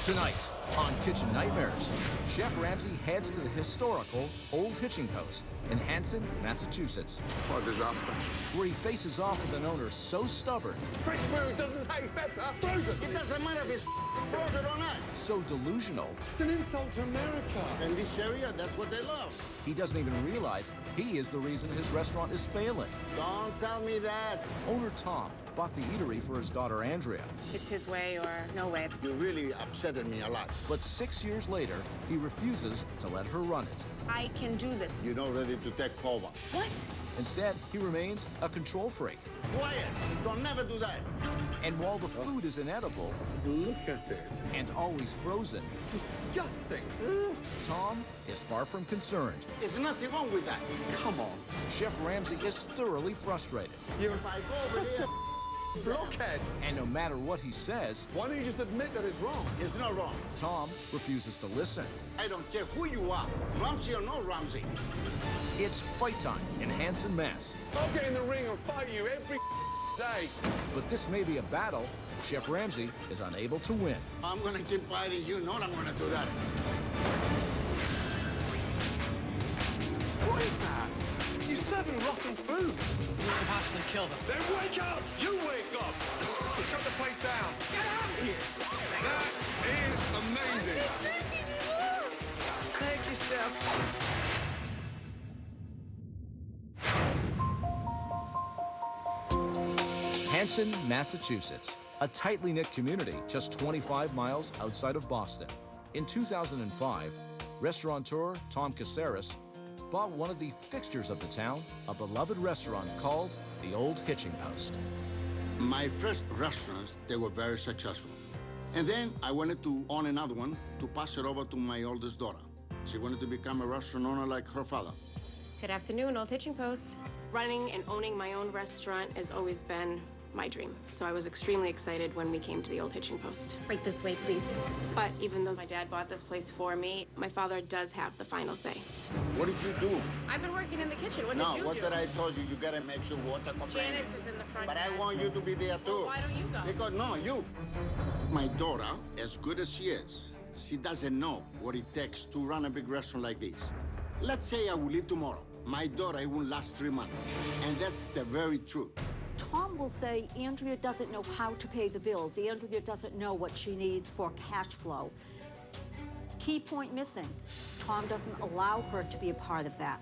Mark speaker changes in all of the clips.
Speaker 1: Tonight on Kitchen Nightmares, Chef Ramsay heads to the historical Old Hitching Post in Hanson, Massachusetts.
Speaker 2: What a disaster.
Speaker 1: Where he faces off with an owner so stubborn,
Speaker 2: Fresh food doesn't taste better. Frozen.
Speaker 3: It doesn't matter if it's frozen or not.
Speaker 1: so delusional,
Speaker 2: It's an insult to America.
Speaker 3: In this area, that's what they love.
Speaker 1: he doesn't even realize he is the reason his restaurant is failing.
Speaker 3: Don't tell me that.
Speaker 1: Owner Tom bought the eatery for his daughter Andrea,
Speaker 4: It's his way or no way.
Speaker 3: You really upsetted me a lot.
Speaker 1: but 6 years later, he refuses to let her run it.
Speaker 4: I can do this.
Speaker 3: You're not ready to take over.
Speaker 4: What?
Speaker 1: Instead, he remains a control freak.
Speaker 3: Quiet. Don't never do that.
Speaker 1: And while the food is inedible
Speaker 2: Look at it.
Speaker 1: and always frozen,
Speaker 2: Disgusting.
Speaker 1: Tom is far from concerned.
Speaker 3: There's nothing wrong with that.
Speaker 2: Come on.
Speaker 1: Chef Ramsay is thoroughly frustrated.
Speaker 2: You're
Speaker 3: If I go over
Speaker 2: such
Speaker 3: there,
Speaker 2: a blockhead.
Speaker 1: And no matter what he says,
Speaker 2: Why don't you just admit that it's wrong?
Speaker 3: it's not wrong.
Speaker 1: Tom refuses to listen.
Speaker 3: I don't care who you are, Ramsey or no Ramsey.
Speaker 1: It's fight time in Hanson, Mass.
Speaker 2: I'll get in the ring and fight you every day.
Speaker 1: But this may be a battle Chef Ramsay is unable to win.
Speaker 3: I'm gonna keep fighting you. Know I'm gonna do that.
Speaker 2: What is that? You're serving rotten food.
Speaker 5: You could possibly kill them.
Speaker 2: Then wake up! You wake up! Shut the place down. Get out of here! That is amazing.
Speaker 5: Thank you, Chef.
Speaker 1: Hanson, Massachusetts, a tightly knit community just 25 miles outside of Boston. In 2005, restaurateur Tom Caceres bought one of the fixtures of the town, a beloved restaurant called the Old Hitching Post.
Speaker 3: My first restaurants, they were very successful. And then I wanted to own another one to pass it over to my oldest daughter. She wanted to become a restaurant owner like her father.
Speaker 4: Good afternoon, Old Hitching Post. Running and owning my own restaurant has always been my dream. So I was extremely excited when we came to the Old Hitching Post. Right this way, please. But even though my dad bought this place for me, my father does have the final say.
Speaker 3: What did you do?
Speaker 4: I've been working in the kitchen. What
Speaker 3: No,
Speaker 4: did you
Speaker 3: what
Speaker 4: do?
Speaker 3: did I told you? You gotta make sure water comes in.
Speaker 4: Janice is in the front.
Speaker 3: But I
Speaker 4: Dad.
Speaker 3: want you to be there too.
Speaker 4: Well, why don't you go?
Speaker 3: Because, no, you. My daughter, as good as she is, she doesn't know what it takes to run a big restaurant like this. Let's say I will leave tomorrow. My daughter, it will last 3 months. And that's the very truth.
Speaker 6: Tom will say Andrea doesn't know how to pay the bills. Andrea doesn't know what she needs for cash flow. Key point missing. Tom doesn't allow her to be a part of that.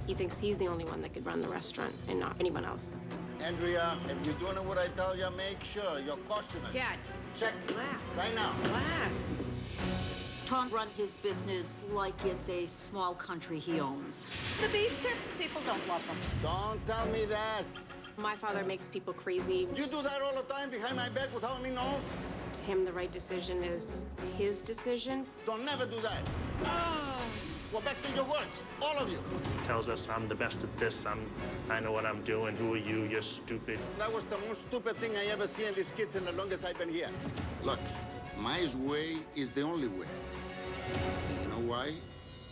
Speaker 4: He thinks he's the only one that could run the restaurant and not anyone else.
Speaker 3: Andrea, if you're doing what I tell you, make sure your customers.
Speaker 4: Dad,
Speaker 3: Check
Speaker 4: relax.
Speaker 3: right now.
Speaker 4: Relax.
Speaker 6: Tom runs his business like it's a small country he owns. The beef tips, people don't love them.
Speaker 3: Don't tell me that.
Speaker 4: My father makes people crazy.
Speaker 3: You do that all the time behind my back without me knowing.
Speaker 4: To him, the right decision is his decision.
Speaker 3: Don't never do that. Go back to your work, all of you.
Speaker 7: Tells us I'm the best at this, I know what I'm doing, who are you, you're stupid.
Speaker 3: That was the most stupid thing I ever see in these kids in the longest I've been here. Look, my way is the only way. You know why?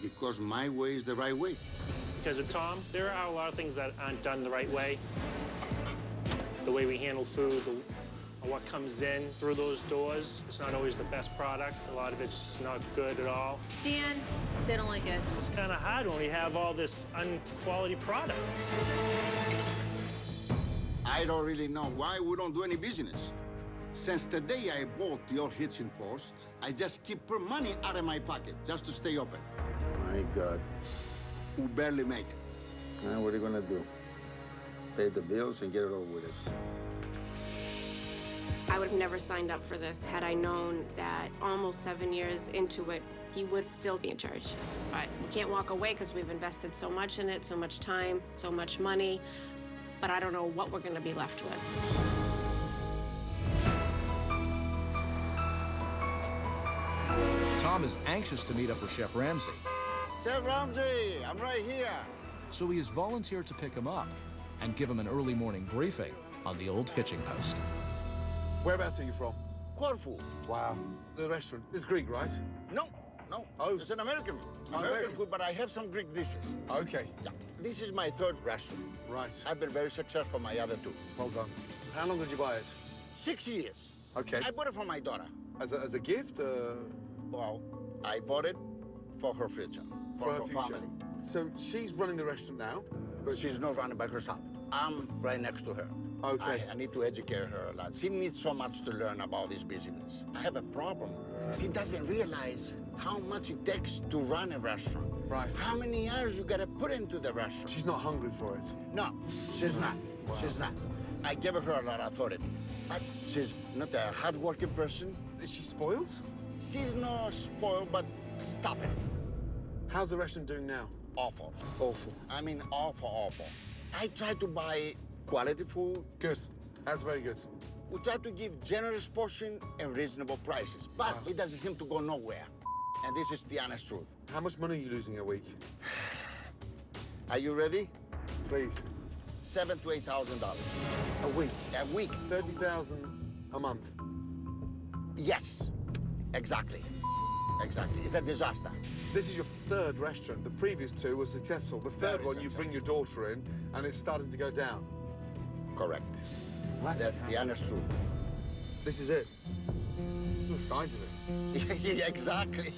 Speaker 3: Because my way is the right way.
Speaker 7: Because of Tom, there are a lot of things that aren't done the right way. The way we handle food, what comes in through those doors, it's not always the best product. A lot of it's not good at all.
Speaker 6: Dan, they don't like it.
Speaker 7: It's kind of hard when we have all this unquality product.
Speaker 3: I don't really know why we don't do any business. Since the day I bought the Old Hitching Post, I just keep put money out of my pocket just to stay open. My God. We barely make it. Now what are you gonna do? Pay the bills and get it over with it.
Speaker 4: I would have never signed up for this had I known that almost 7 years into it, he would still be in charge. But we can't walk away because we've invested so much in it, so much time, so much money. But I don't know what we're going to be left with.
Speaker 1: Tom is anxious to meet up with Chef Ramsay,
Speaker 3: Chef Ramsay, I'm right here.
Speaker 1: so he has volunteered to pick him up and give him an early morning briefing on the Old Hitching Post.
Speaker 2: Whereabouts are you from?
Speaker 3: Corfu.
Speaker 2: Wow. The restaurant. It's Greek, right?
Speaker 3: No.
Speaker 2: Oh.
Speaker 3: It's an American.
Speaker 2: Oh,
Speaker 3: American food, but I have some Greek dishes.
Speaker 2: Okay.
Speaker 3: Yeah. This is my third restaurant.
Speaker 2: Right.
Speaker 3: I've been very successful my other two.
Speaker 2: Well done. How long did you buy it?
Speaker 3: 6 years.
Speaker 2: Okay.
Speaker 3: I bought it for my daughter.
Speaker 8: As a gift?
Speaker 3: Well, I bought it for her future, for her
Speaker 8: future.
Speaker 3: family.
Speaker 8: So she's running the restaurant now?
Speaker 3: But she's not running by herself. I'm right next to her.
Speaker 8: Okay.
Speaker 3: I need to educate her a lot. She needs so much to learn about this business. I have a problem. She doesn't realize how much it takes to run a restaurant.
Speaker 8: Right.
Speaker 3: How many hours you gotta put into the restaurant.
Speaker 8: She's not hungry for it?
Speaker 3: No, she's not.
Speaker 8: Wow.
Speaker 3: She's not. I gave her a lot of authority. But she's not a hardworking person.
Speaker 8: Is she spoiled?
Speaker 3: She's not spoiled, but stubborn.
Speaker 8: How's the restaurant doing now?
Speaker 3: Awful.
Speaker 8: Awful.
Speaker 3: I mean, awful, awful. I try to buy quality food.
Speaker 8: Good. That's very good.
Speaker 3: We try to give generous portion and reasonable prices, but it doesn't seem to go nowhere. And this is the honest truth.
Speaker 8: How much money are you losing a week?
Speaker 3: Are you ready?
Speaker 8: Please.
Speaker 3: $7,000 to $8,000
Speaker 8: A week?
Speaker 3: a week.
Speaker 8: 30,000 a month?
Speaker 3: Yes, exactly. Exactly. It's a disaster.
Speaker 8: This is your third restaurant. The previous two were successful. The third
Speaker 3: Very
Speaker 8: one, you bring your daughter in, and it's starting to go down.
Speaker 3: Correct.
Speaker 8: That's
Speaker 3: That's the honest truth.
Speaker 8: This is it. Look at the size of it.
Speaker 3: Yeah, exactly.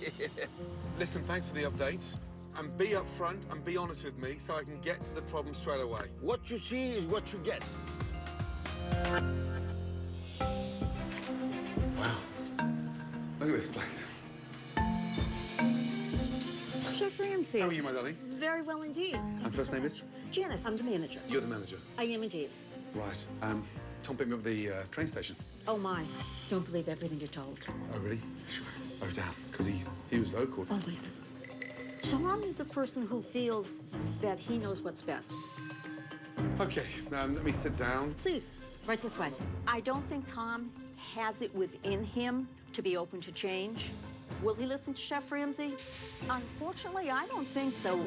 Speaker 8: Listen, thanks for the update. And be upfront and be honest with me so I can get to the problem straight away.
Speaker 3: What you see is what you get.
Speaker 8: Wow. Look at this place.
Speaker 6: Chef Ramsay.
Speaker 8: How are you, my darling?
Speaker 6: Very well indeed.
Speaker 8: And first name is?
Speaker 6: Janice, I'm the manager.
Speaker 8: You're the manager.
Speaker 6: I am indeed.
Speaker 8: Right. Tom picked me up at the train station.
Speaker 6: Oh, my. Don't believe everything you're told.
Speaker 8: Oh, really? Sure. Oh, damn. Because he was local.
Speaker 6: Always. Tom is a person who feels that he knows what's best.
Speaker 8: Okay, let me sit down.
Speaker 6: Please, right this way. I don't think Tom has it within him to be open to change. Will he listen to Chef Ramsay? Unfortunately, I don't think so.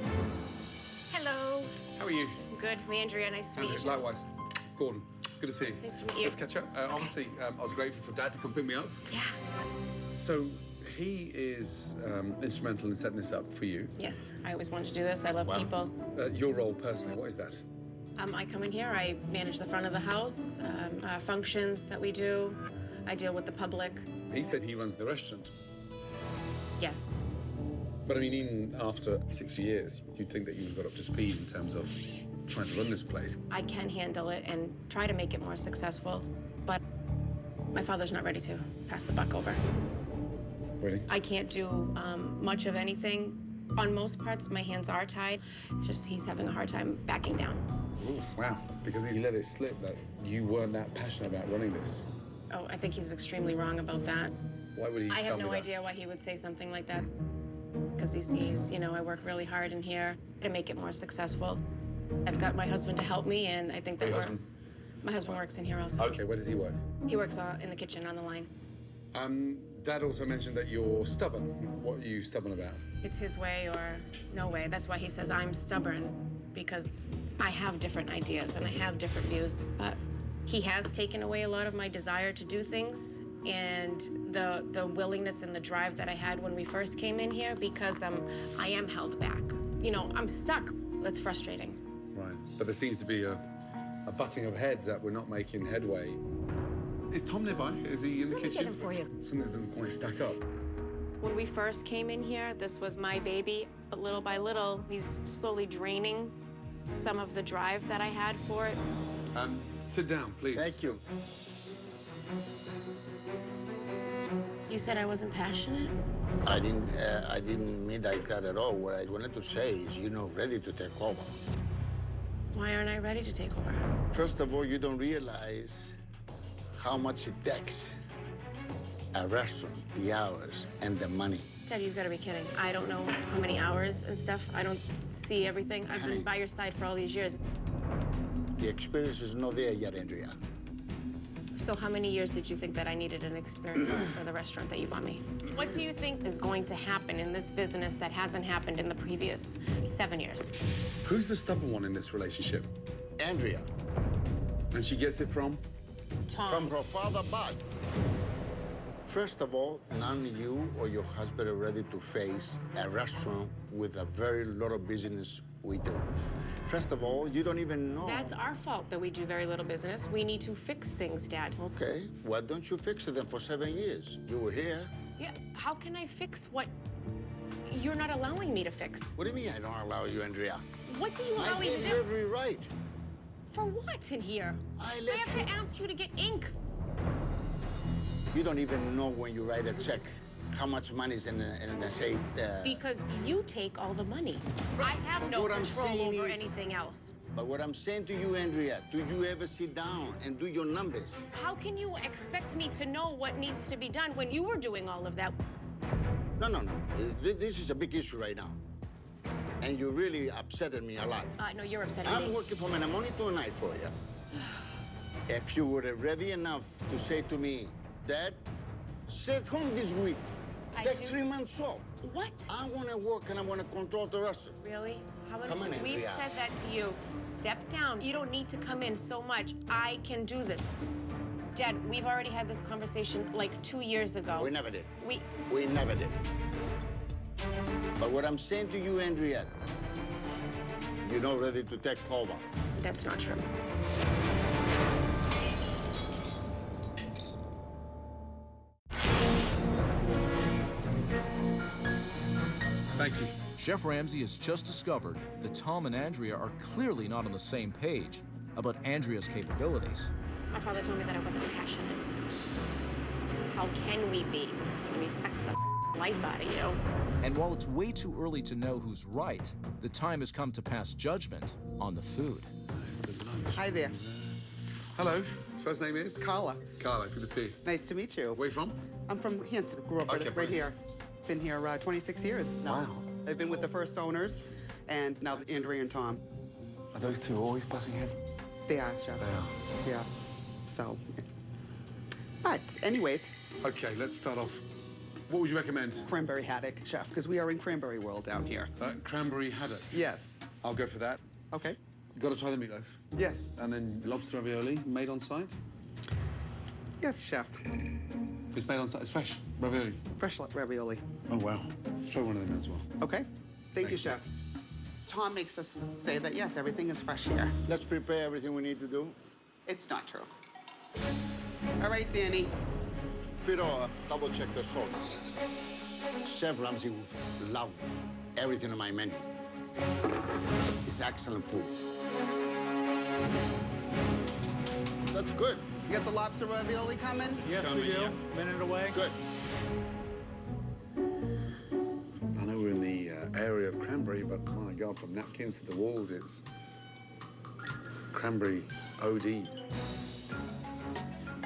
Speaker 4: Hello.
Speaker 8: How are you?
Speaker 4: Good. I'm Andrea. Nice to meet
Speaker 8: Andrew,
Speaker 4: you.
Speaker 8: likewise. Gordon, good to see you.
Speaker 4: Nice to meet you.
Speaker 8: Let's catch up. Obviously, I was grateful for Dad to come pick me up.
Speaker 4: Yeah.
Speaker 8: So, he is instrumental in setting this up for you.
Speaker 4: Yes. I always wanted to do this. I love people.
Speaker 8: Your role personally, what is that?
Speaker 4: I come in here. I manage the front of the house, functions that we do. I deal with the public.
Speaker 8: He said he runs the restaurant.
Speaker 4: Yes.
Speaker 8: But I mean, even after 6 years, you'd think that you've got up to speed in terms of trying to run this place.
Speaker 4: I can handle it and try to make it more successful, but my father's not ready to pass the buck over.
Speaker 8: Really?
Speaker 4: I can't do much of anything. On most parts, my hands are tied. Just he's having a hard time backing down.
Speaker 8: Ooh, wow. Because he let it slip that you weren't that passionate about running this.
Speaker 4: Oh, I think he's extremely wrong about that.
Speaker 8: Why would he
Speaker 4: I
Speaker 8: tell
Speaker 4: have
Speaker 8: me
Speaker 4: no
Speaker 8: that?
Speaker 4: idea why he would say something like that. Because he sees, I work really hard in here to make it more successful. I've got my husband to help me, and I think that
Speaker 8: Your husband?
Speaker 4: My husband works in here also.
Speaker 8: Okay, where does he work?
Speaker 4: He works in the kitchen on the line.
Speaker 8: Dad also mentioned that you're stubborn. What are you stubborn about?
Speaker 4: It's his way or no way. That's why he says I'm stubborn, because I have different ideas and I have different views. But he has taken away a lot of my desire to do things and the willingness and the drive that I had when we first came in here, because I am held back. I'm stuck. That's frustrating.
Speaker 8: Right. But there seems to be a butting of heads that we're not making headway. Is Tom nearby? Is he in the
Speaker 6: Let me
Speaker 8: kitchen?
Speaker 6: get him for you.
Speaker 8: Something that doesn't quite stack up.
Speaker 4: When we first came in here, this was my baby. But little by little, he's slowly draining some of the drive that I had for it.
Speaker 8: Sit down, please.
Speaker 3: Thank you.
Speaker 4: You said I wasn't passionate?
Speaker 3: I didn't mean like that at all. What I wanted to say is you're not ready to take over.
Speaker 4: Why aren't I ready to take over?
Speaker 3: First of all, you don't realize how much it takes. A restaurant, the hours, and the money.
Speaker 4: Dad, you've got to be kidding. I don't know how many hours and stuff. I don't see everything. I've been by your side for all these years.
Speaker 3: The experience is not there yet, Andrea.
Speaker 4: So how many years did you think that I needed an experience for the restaurant that you bought me? What do you think is going to happen in this business that hasn't happened in the previous 7 years?
Speaker 8: Who's the stubborn one in this relationship?
Speaker 3: Andrea,
Speaker 8: And she gets it from?
Speaker 4: Tom.
Speaker 3: from her father back. First of all, none of you or your husband are ready to face a restaurant with a very lot of business we do. First of all, you don't even know.
Speaker 4: That's our fault that we do very little business. We need to fix things, Dad.
Speaker 3: Okay, why don't you fix it then for 7 years? You were here.
Speaker 4: Yeah, how can I fix what you're not allowing me to fix?
Speaker 3: What do you mean I don't allow you, Andrea?
Speaker 4: What do you allow
Speaker 3: I
Speaker 4: me to
Speaker 3: gave
Speaker 4: do?
Speaker 3: you every right.
Speaker 4: For what in here?
Speaker 3: I let
Speaker 4: have
Speaker 3: you-
Speaker 4: to ask you to get ink.
Speaker 3: You don't even know when you write a check how much money is in the safe.
Speaker 4: Because you take all the money. I have no
Speaker 3: What I'm
Speaker 4: control
Speaker 3: saying
Speaker 4: over
Speaker 3: is-
Speaker 4: anything else.
Speaker 3: But what I'm saying to you, Andrea, do you ever sit down and do your numbers?
Speaker 4: How can you expect me to know what needs to be done when you were doing all of that?
Speaker 3: No, no, no. This is a big issue right now. And you really upsetted me a lot.
Speaker 4: No, you're upsetting
Speaker 3: I'm
Speaker 4: me.
Speaker 3: working from a morning to a night for you. If you were ready enough to say to me, Dad, sit home this week.
Speaker 4: I
Speaker 3: Take
Speaker 4: do-
Speaker 3: 3 months off.
Speaker 4: What?
Speaker 3: I want to work and I want to control the restaurant.
Speaker 4: Really? How many
Speaker 3: Come on,
Speaker 4: times? We've
Speaker 3: Andrea.
Speaker 4: said that to you. Step down. You don't need to come in so much. I can do this. Dad, we've already had this conversation like 2 years ago.
Speaker 3: We never did.
Speaker 4: We
Speaker 3: never did. But what I'm saying to you, Andrea, you're not ready to take over.
Speaker 4: That's not true.
Speaker 8: Thank you.
Speaker 1: Chef Ramsay has just discovered that Tom and Andrea are clearly not on the same page about Andrea's capabilities.
Speaker 4: My father told me that I wasn't passionate. How can we be when he sucks the life out of you?
Speaker 1: And while it's way too early to know who's right, the time has come to pass judgment on the food.
Speaker 8: There's the lunch.
Speaker 9: Hi there.
Speaker 8: Hello. First name is?
Speaker 9: Carla.
Speaker 8: Carla, good to see you.
Speaker 9: Nice to meet you.
Speaker 8: Where you from?
Speaker 9: I'm from Hanson. Grew up
Speaker 8: Okay,
Speaker 9: right
Speaker 8: brilliant.
Speaker 9: here. Been here 26 years now.
Speaker 8: Wow.
Speaker 9: I've been with the first owners, and now Andrea and Tom.
Speaker 8: Are those two always butting heads?
Speaker 9: They are, Chef.
Speaker 8: They are.
Speaker 9: Yeah. So, but anyways,
Speaker 8: Okay, let's start off. What would you recommend?
Speaker 9: cranberry haddock, Chef, because we are in cranberry world down here.
Speaker 8: Cranberry haddock.
Speaker 9: Yes.
Speaker 8: I'll go for that.
Speaker 9: Okay.
Speaker 8: You've got to try the meatloaf.
Speaker 9: Yes.
Speaker 8: And then lobster ravioli made on site.
Speaker 9: Yes, Chef.
Speaker 8: It's made on site. It's fresh ravioli.
Speaker 9: Fresh ravioli.
Speaker 8: Oh wow. Throw one of them in as well.
Speaker 9: Okay. Thank you, Chef. Tom makes us say that yes, everything is fresh here.
Speaker 3: Let's prepare everything we need to do.
Speaker 9: It's not true. All right, Danny.
Speaker 3: Pero, double check the salt. Chef Ramsay would love everything on my menu. It's excellent food. That's good.
Speaker 9: You got the lobster ravioli coming?
Speaker 10: Yes, we do. Minute away.
Speaker 3: Good.
Speaker 8: I know we're in the area of cranberry, but my God, from napkins to the walls, it's cranberry OD.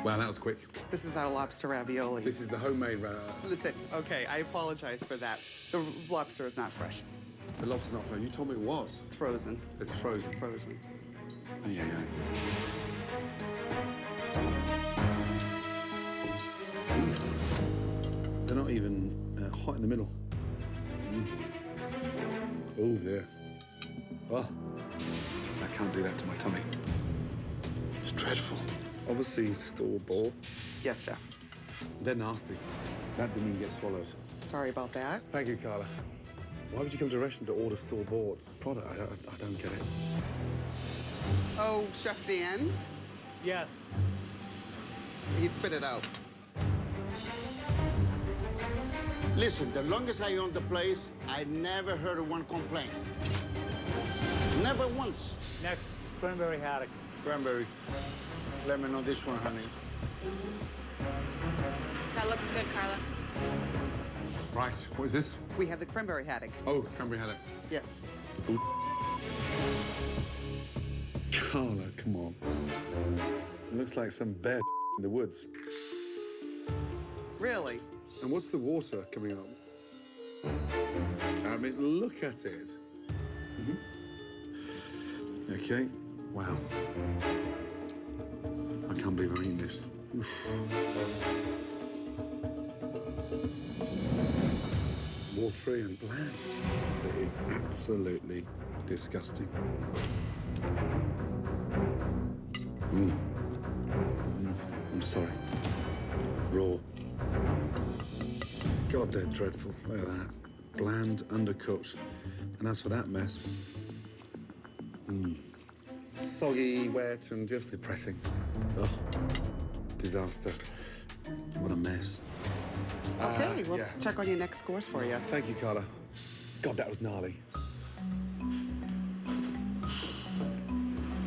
Speaker 8: Wow, that was quick.
Speaker 9: This is our lobster ravioli.
Speaker 8: This is the homemade.
Speaker 9: Listen, okay, I apologize for that. The lobster is not fresh.
Speaker 8: The lobster's not fresh. You told me it was.
Speaker 9: It's frozen.
Speaker 8: It's frozen.
Speaker 9: Frozen.
Speaker 8: Yeah, yeah. They're not even hot in the middle. Oh, dear. Oh, I can't do that to my tummy. It's dreadful. Obviously, store-bought.
Speaker 9: Yes, Chef.
Speaker 8: They're nasty. That didn't even get swallowed.
Speaker 9: Sorry about that.
Speaker 8: Thank you, Carla. Why would you come to a restaurant to order store-bought product? I don't get it.
Speaker 9: Oh, Chef Dan,
Speaker 10: Yes.
Speaker 9: he spit it out.
Speaker 3: Listen, the longest I owned the place, I never heard one complaint. Never once.
Speaker 10: Next, cranberry haddock.
Speaker 3: Cranberry. Let me know this one, honey.
Speaker 4: That looks good, Carla.
Speaker 8: Right, what is this?
Speaker 9: We have the cranberry haddock.
Speaker 8: Oh, cranberry haddock.
Speaker 9: Yes.
Speaker 8: Ooh. Carla, come on. It looks like some bear in the woods.
Speaker 9: Really?
Speaker 8: And what's the water coming up? I mean, look at it. Okay, wow. I can't believe I'm eating this. Oof. Watery and bland. It is absolutely disgusting. I'm sorry. Raw. God, they're dreadful. Look at that. Bland, undercooked. And as for that mess, soggy, wet, and just depressing. Ugh. Disaster. What a mess.
Speaker 9: Okay, we'll
Speaker 8: yeah.
Speaker 9: check on your next course for you.
Speaker 8: Thank you, Carla. God, that was gnarly.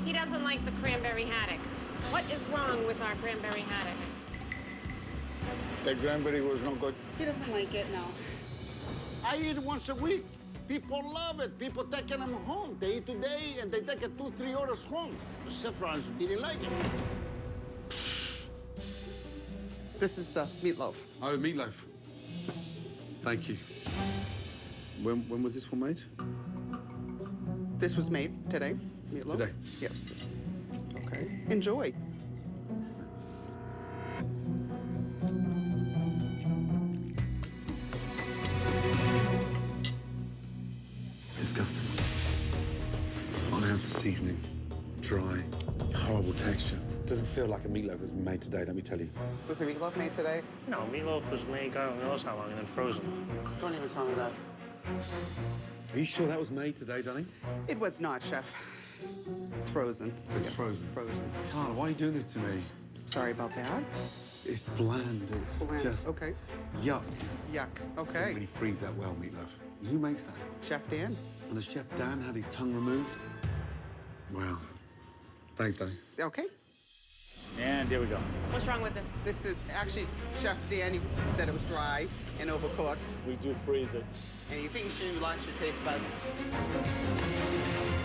Speaker 4: He doesn't like the cranberry haddock. What is wrong with our cranberry haddock?
Speaker 3: The cranberry was not good.
Speaker 9: He doesn't like it, no.
Speaker 3: I eat once a week. People love it. People taking them home. They eat today and they take it 2-3 orders home. The Saffrons didn't like it.
Speaker 9: This is the meatloaf.
Speaker 8: Oh, meatloaf. Thank you. When was this one made?
Speaker 9: This was made today. Meatloaf.
Speaker 8: Today?
Speaker 9: Yes. Okay. Enjoy.
Speaker 8: Disgusting. Not an ounce of seasoning. Dry. Horrible texture. Doesn't feel like a meatloaf was made today, let me tell you.
Speaker 9: Was the meatloaf made today?
Speaker 7: No, meatloaf was made God knows how long and then frozen.
Speaker 9: Don't even tell me that.
Speaker 8: Are you sure that was made today, Danny?
Speaker 9: It was not, Chef. It's frozen.
Speaker 8: It's
Speaker 9: Yes,
Speaker 8: frozen.
Speaker 9: Frozen.
Speaker 8: Carla, why are you doing this to me?
Speaker 9: Sorry about that.
Speaker 8: It's bland. It's
Speaker 9: Bland,
Speaker 8: just
Speaker 9: okay.
Speaker 8: yuck.
Speaker 9: Yuck.
Speaker 8: Doesn't
Speaker 9: Okay.
Speaker 8: really freeze that well, meatloaf. Who makes that?
Speaker 9: Chef Dan.
Speaker 8: And has Chef Dan had his tongue removed? Wow. Thanks, Danny.
Speaker 9: Okay.
Speaker 10: And here we go.
Speaker 4: What's wrong with this?
Speaker 9: This is actually Chef Dan. He said it was dry and overcooked.
Speaker 10: We do freeze it.
Speaker 9: And you think you lost your taste buds.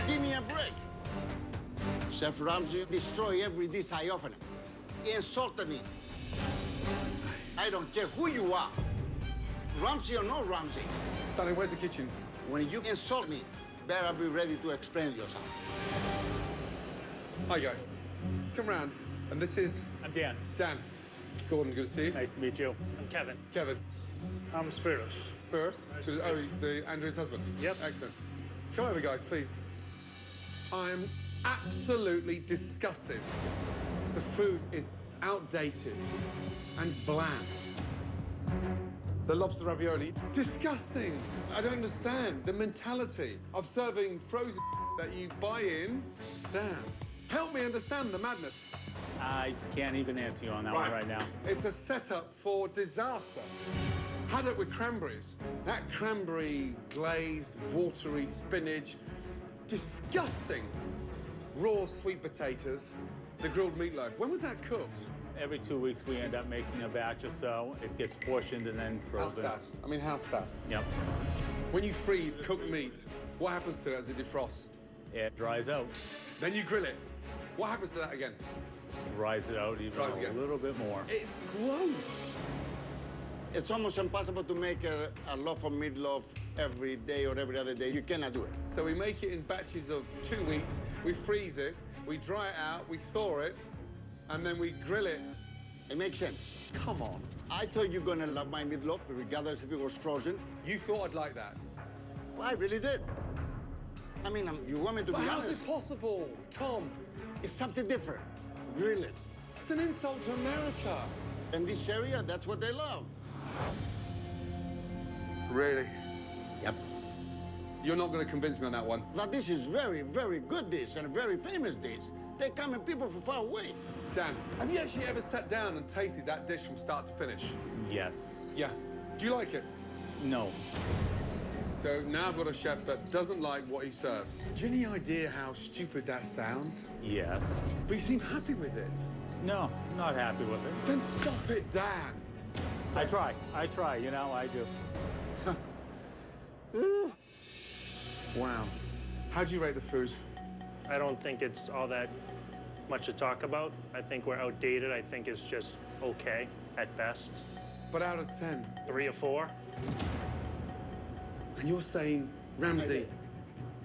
Speaker 3: Give me a break. Chef Ramsay destroy every dish I offer him. He insulted me. I don't care who you are. Ramsay or no Ramsay.
Speaker 8: Danny, where's the kitchen?
Speaker 3: When you insult me, better be ready to explain yourself.
Speaker 8: Hi, guys. Come round. And this is
Speaker 10: I'm Dan.
Speaker 8: Dan. Gordon, good to see you.
Speaker 10: Nice to meet you.
Speaker 7: I'm Kevin.
Speaker 8: Kevin.
Speaker 7: I'm Spiros.
Speaker 8: Spurs. Good- Oh, the Andrew's husband.
Speaker 7: Yep.
Speaker 8: Excellent. Come over, guys, please. I'm absolutely disgusted. The food is outdated and bland. The lobster ravioli, disgusting. I don't understand the mentality of serving frozen that you buy in. Dan, help me understand the madness.
Speaker 10: I can't even answer you on that one right now.
Speaker 8: It's a setup for disaster. Haddock with cranberries. That cranberry glaze, watery spinach, disgusting. Raw sweet potatoes, the grilled meatloaf. When was that cooked?
Speaker 10: Every 2 weeks, we end up making a batch or so. It gets portioned and then
Speaker 8: How
Speaker 10: frozen.
Speaker 8: sad. I mean, how sad.
Speaker 10: Yep.
Speaker 8: When you freeze cooked meat, what happens to it as it defrosts?
Speaker 10: It dries out.
Speaker 8: Then you grill it. What happens to that again?
Speaker 10: Dries it out even
Speaker 8: Dries
Speaker 10: a
Speaker 8: again.
Speaker 10: little bit more.
Speaker 8: It's gross.
Speaker 3: It's almost impossible to make a loaf of meatloaf every day or every other day. You cannot do it.
Speaker 8: So we make it in batches of 2 weeks. We freeze it, we dry it out, we thaw it, and then we grill it.
Speaker 3: It makes sense.
Speaker 8: Come on.
Speaker 3: I thought you were gonna love my meatloaf, regardless if it was frozen.
Speaker 8: You thought I'd like that.
Speaker 3: Well, I really did. I mean, you want me to
Speaker 8: But
Speaker 3: be
Speaker 8: how's
Speaker 3: honest?
Speaker 8: it possible, Tom?
Speaker 3: It's something different. Grill it.
Speaker 8: It's an insult to America.
Speaker 3: In this area, that's what they love.
Speaker 8: Really?
Speaker 3: Yep.
Speaker 8: You're not going to convince me on that one.
Speaker 3: That dish is very, very good dish and a very famous dish. They come in people from far away.
Speaker 8: Dan, have you actually ever sat down and tasted that dish from start to finish?
Speaker 10: Yes.
Speaker 8: Yeah. Do you like it?
Speaker 10: No.
Speaker 8: So now I've got a chef that doesn't like what he serves. Do you have any idea how stupid that sounds?
Speaker 10: Yes.
Speaker 8: But you seem happy with it.
Speaker 10: No, not happy with it.
Speaker 8: Then stop it, Dan.
Speaker 10: I try, you know, I do.
Speaker 8: Wow. How do you rate the food?
Speaker 7: I don't think it's all that much to talk about. I think we're outdated. I think it's just okay at best.
Speaker 8: But out of 10?
Speaker 7: 3 or 4.
Speaker 8: And you're saying, Ramsay,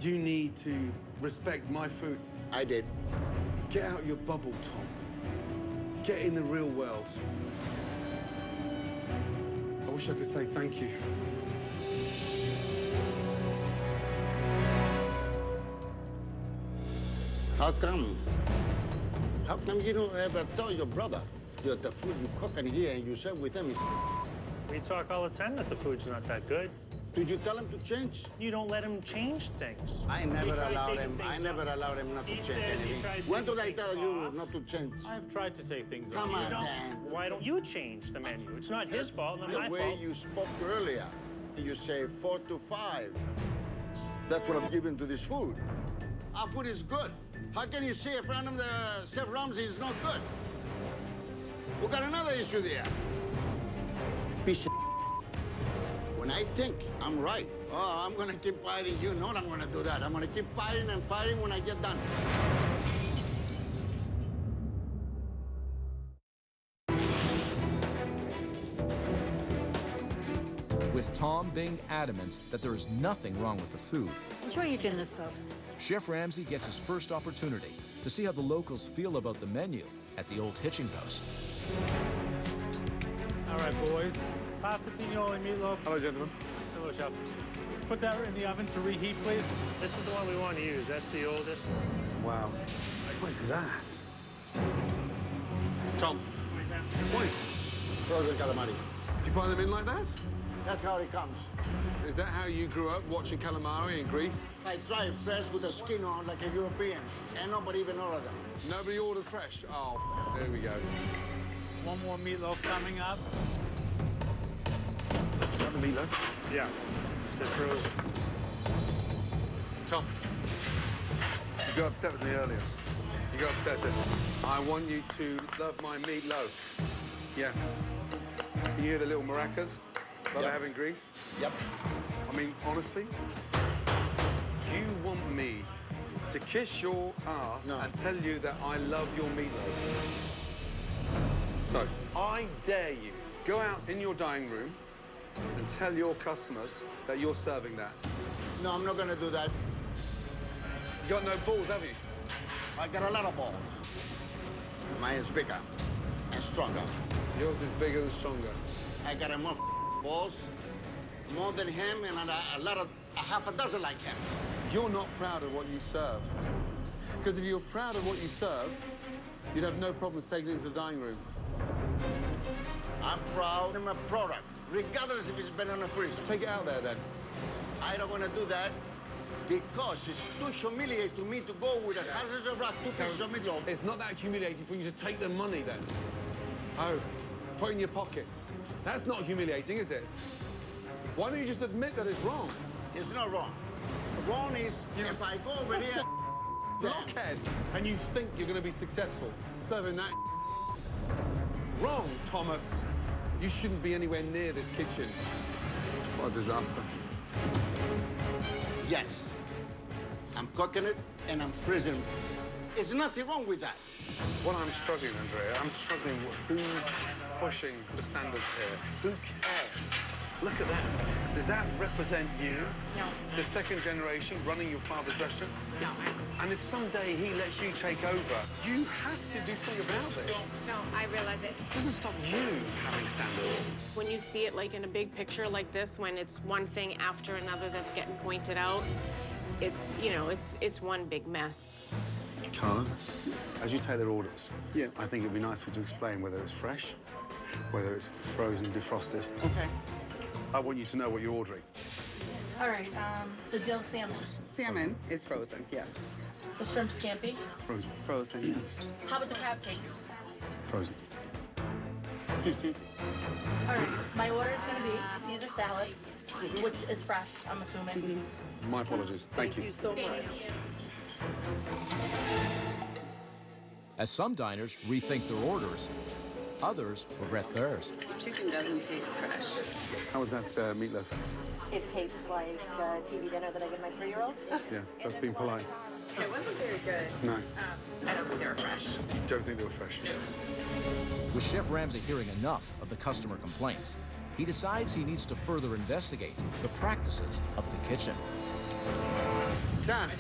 Speaker 8: you need to respect my food.
Speaker 3: I did.
Speaker 8: Get out your bubble, Tom. Get in the real world. I wish I could say thank you.
Speaker 3: How come? How come you don't ever tell your brother that the food you cook in here and you serve with him is
Speaker 7: We talk all the time that the food's not that good.
Speaker 3: Did you tell him to change?
Speaker 7: You don't let him change things.
Speaker 3: I
Speaker 7: He
Speaker 3: never
Speaker 7: tried
Speaker 3: allowed
Speaker 7: taking
Speaker 3: him.
Speaker 7: things
Speaker 3: I never
Speaker 7: off.
Speaker 3: allowed him not to
Speaker 7: He
Speaker 3: change
Speaker 7: says he
Speaker 3: anything.
Speaker 7: tries
Speaker 3: When
Speaker 7: taking
Speaker 3: did I tell
Speaker 7: things
Speaker 3: you
Speaker 7: off.
Speaker 3: not to change?
Speaker 10: I've tried to take things
Speaker 3: Come
Speaker 10: off.
Speaker 3: on,
Speaker 7: Don't-
Speaker 3: Dan.
Speaker 7: Why don't you change the menu? It's not his fault, not
Speaker 3: The
Speaker 7: my
Speaker 3: way
Speaker 7: fault.
Speaker 3: you spoke earlier, you say 4 to 5. That's what I'm giving to this food. Our food is good. How can you say Chef Ramsay is not good? We got another issue there. Piece of When I think I'm right, oh, I'm gonna keep fighting. You know I'm gonna do that. I'm gonna keep fighting and fighting when I get done.
Speaker 1: With Tom being adamant that there is nothing wrong with the food,
Speaker 6: Enjoy your dinners, folks.
Speaker 1: Chef Ramsay gets his first opportunity to see how the locals feel about the menu at the old hitching post.
Speaker 10: All right, boys. Pasta fignoli meatloaf.
Speaker 8: Hello, gentlemen.
Speaker 10: Hello, chef. Put that in the oven to reheat, please.
Speaker 7: This is the one we want to use. That's the oldest.
Speaker 8: Wow. What is that? Tom, what is it?
Speaker 3: Frozen calamari.
Speaker 8: Did you buy them in like that?
Speaker 3: That's how it comes.
Speaker 8: Is that how you grew up, watching calamari in Greece?
Speaker 3: I try it fresh with the skin on like a European, and nobody even ordered them.
Speaker 8: Nobody ordered fresh? Oh, there we go.
Speaker 10: One more meatloaf coming up.
Speaker 8: Is that the meatloaf?
Speaker 7: Yeah, they're frozen.
Speaker 8: Tom, you got upset with me earlier. You got obsessive. I want you to love my meatloaf. Yeah. Can you hear the little maracas that they have in Greece?
Speaker 3: Yep.
Speaker 8: I mean, honestly, you want me to kiss your ass
Speaker 3: No.
Speaker 8: and tell you that I love your meatloaf. So, I dare you, go out in your dining room and tell your customers that you're serving that.
Speaker 3: No, I'm not gonna do that.
Speaker 8: You got no balls, have you?
Speaker 3: I got a lot of balls. Mine is bigger and stronger.
Speaker 8: Yours is bigger and stronger.
Speaker 3: I got more balls, more than him, and a half a dozen like him.
Speaker 8: You're not proud of what you serve. Because if you're proud of what you serve, you'd have no problems taking it into the dining room.
Speaker 3: I'm proud of my product, regardless if it's been in the freezer.
Speaker 8: Take it out there, then.
Speaker 3: I don't want to do that because it's too humiliating to me to go with a hazardous of rock, 2 pieces of meatloaf.
Speaker 8: It's not that humiliating for you to take the money, then. Oh, put it in your pockets. That's not humiliating, is it? Why don't you just admit that it's wrong?
Speaker 3: It's not wrong. Wrong is
Speaker 8: You're
Speaker 3: if I go over
Speaker 8: such
Speaker 3: here.
Speaker 8: a blockhead, and you think you're going to be successful serving that. Wrong, Thomas. You shouldn't be anywhere near this kitchen. What a disaster.
Speaker 3: Yes. I'm cooking it and I'm freezing. There's nothing wrong with that.
Speaker 8: What I'm struggling, Andrea, I'm struggling with who's pushing the standards here. Who cares? Look at that. Does that represent you?
Speaker 4: No.
Speaker 8: The second generation running your father's restaurant?
Speaker 4: No.
Speaker 8: And if someday he lets you take over, you have to do something about this.
Speaker 4: No, I realize it.
Speaker 8: It doesn't stop you having standards.
Speaker 4: When you see it like in a big picture like this, when it's one thing after another that's getting pointed out, it's, you know, it's one big mess.
Speaker 8: Carla, as you take their orders, I think it'd be nice for you to explain whether it's fresh, whether it's frozen, defrosted.
Speaker 9: Okay.
Speaker 8: I want you to know what you're ordering.
Speaker 11: All right, the dill salmon,
Speaker 9: Salmon is frozen, yes.
Speaker 11: the shrimp scampi.
Speaker 8: Frozen.
Speaker 9: Frozen, yes.
Speaker 11: How about the crab cakes?
Speaker 8: Frozen.
Speaker 11: All right, my order is gonna be Caesar salad, which is fresh, I'm assuming.
Speaker 8: My apologies. Thank you.
Speaker 11: so much.
Speaker 1: As some diners rethink their orders, others regret theirs.
Speaker 9: Chicken doesn't taste fresh.
Speaker 8: How was that meatloaf?
Speaker 6: It tastes like the TV dinner that I give my 3-year-old.
Speaker 8: Yeah, that's being polite.
Speaker 11: It wasn't very good.
Speaker 8: No,
Speaker 11: I don't think they were fresh.
Speaker 8: you don't think they were fresh.
Speaker 1: With Chef Ramsay hearing enough of the customer complaints, he decides he needs to further investigate the practices of the kitchen.
Speaker 8: Dan,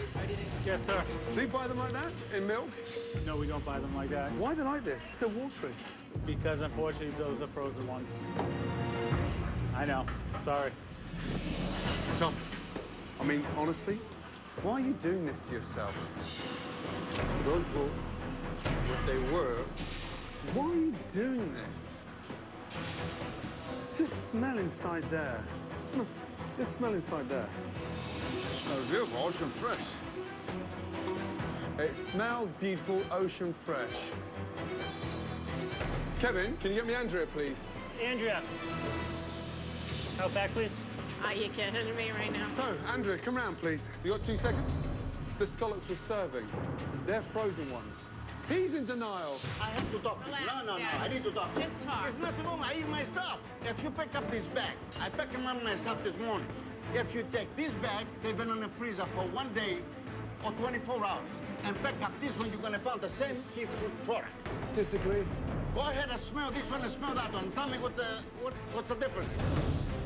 Speaker 10: Yes, sir.
Speaker 8: do you buy them like that, in milk?
Speaker 10: No, we don't buy them like that.
Speaker 8: Why they like this? They're watery.
Speaker 10: Because unfortunately, those are frozen ones. I know. Sorry.
Speaker 8: Tom, I mean, honestly, why are you doing this to yourself?
Speaker 3: Those were what they were.
Speaker 8: Why are you doing this? Just smell inside there. Just smell inside there.
Speaker 3: Smells beautiful, ocean fresh.
Speaker 8: It smells beautiful, ocean fresh. Kevin, can you get me Andrea, please?
Speaker 7: Andrea. Out back, please.
Speaker 4: Are you kidding me right now?
Speaker 8: So, Andrea, come round, please. You got 2 seconds? The scallops we're serving, they're frozen ones. He's in denial.
Speaker 3: I have to talk.
Speaker 4: Relax,
Speaker 3: No,
Speaker 4: Dad.
Speaker 3: I need to talk.
Speaker 4: Just talk.
Speaker 3: There's nothing wrong. I eat my stuff. If you pick up this bag, I picked them up myself this morning. If you take this bag, they've been in the freezer for 1 day or 24 hours. And pick up this one, you're gonna find the same seafood product.
Speaker 8: Disagree.
Speaker 3: Go ahead and smell this one and smell that one. Tell me what's the difference.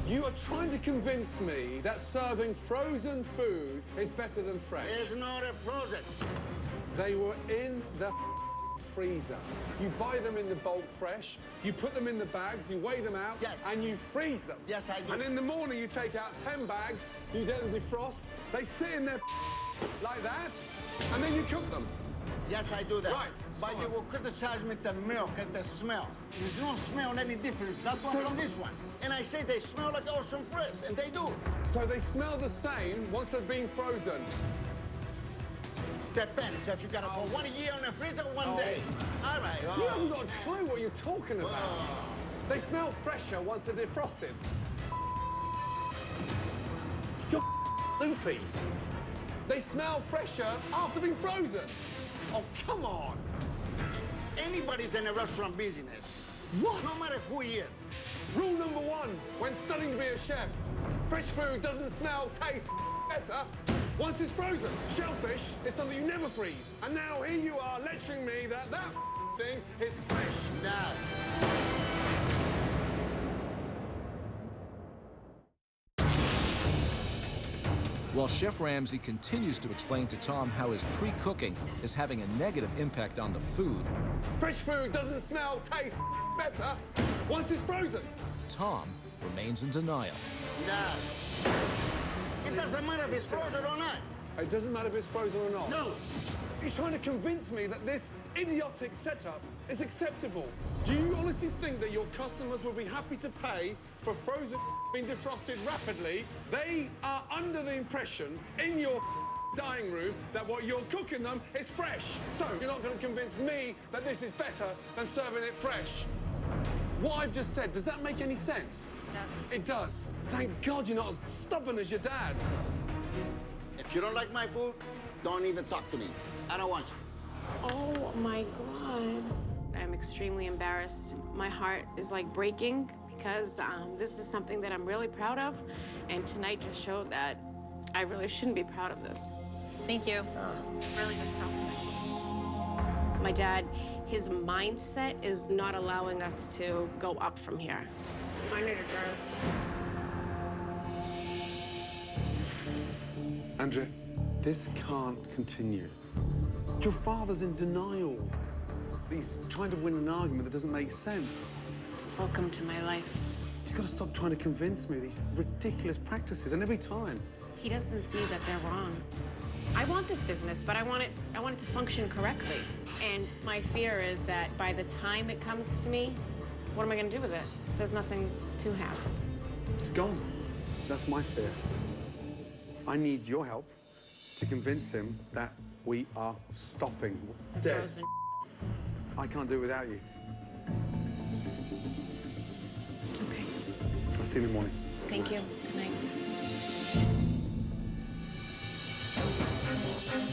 Speaker 8: You are trying to convince me that serving frozen food is better than fresh.
Speaker 3: It's not a frozen.
Speaker 8: They were in the freezer. You buy them in the bulk fresh, you put them in the bags, you weigh them out,
Speaker 3: Yes.
Speaker 8: and you freeze them.
Speaker 3: Yes, I do.
Speaker 8: And in the morning, you take out 10 bags, you let them defrost, they sit in there like that, and then you cook them.
Speaker 3: Yes, I do that.
Speaker 8: Right.
Speaker 3: But you will criticize me the milk and the smell. There's no smell any difference. That one from this one. And I say they smell like ocean fresh, and they do.
Speaker 8: So they smell the same once they've been frozen.
Speaker 3: Depends if you got to put 1 year in the freezer, 1 day. All right.
Speaker 8: You haven't got a clue what you're talking about. They smell fresher once they're defrosted. You're loopy. They smell fresher after being frozen. Oh, come on.
Speaker 3: Anybody's in a restaurant business.
Speaker 8: What?
Speaker 3: No matter who he is.
Speaker 8: Rule number 1, when studying to be a chef, fresh food doesn't smell, taste better once it's frozen. Shellfish is something you never freeze. And now here you are lecturing me that thing is fresh.
Speaker 3: Dad.
Speaker 1: While Chef Ramsay continues to explain to Tom how his pre-cooking is having a negative impact on the food,
Speaker 8: Fresh food doesn't smell, taste better once it's frozen.
Speaker 1: Tom remains in denial.
Speaker 3: Dad. It doesn't matter if it's frozen or not.
Speaker 8: It doesn't matter if it's frozen or not.
Speaker 3: No.
Speaker 8: He's trying to convince me that this idiotic setup is acceptable. Do you honestly think that your customers will be happy to pay for frozen being defrosted rapidly? They are under the impression in your dining room that what you're cooking them is fresh. So you're not going to convince me that this is better than serving it fresh. What I've just said, does that make any sense?
Speaker 4: It does.
Speaker 8: It does. Thank God you're not as stubborn as your dad.
Speaker 3: If you don't like my food, don't even talk to me. I don't want you.
Speaker 4: Oh my God. I'm extremely embarrassed. My heart is like breaking because this is something that I'm really proud of. And tonight just showed that I really shouldn't be proud of this.
Speaker 11: Thank you.
Speaker 4: Really disgusting. My dad, his mindset is not allowing us to go up from here. I need a drink.
Speaker 8: Andrea, this can't continue. Your father's in denial. He's trying to win an argument that doesn't make sense.
Speaker 4: Welcome to my life.
Speaker 8: He's got to stop trying to convince me of these ridiculous practices, and every time.
Speaker 4: He doesn't see that they're wrong. I want this business, but I want it to function correctly. And my fear is that by the time it comes to me, what am I going to do with it? There's nothing to have.
Speaker 8: It's gone. That's my fear. I need your help to convince him that we are stopping. Dead.
Speaker 4: Frozen.
Speaker 8: I can't do it without you.
Speaker 4: Okay.
Speaker 8: I'll see you in the morning.
Speaker 4: Thank you. Good night.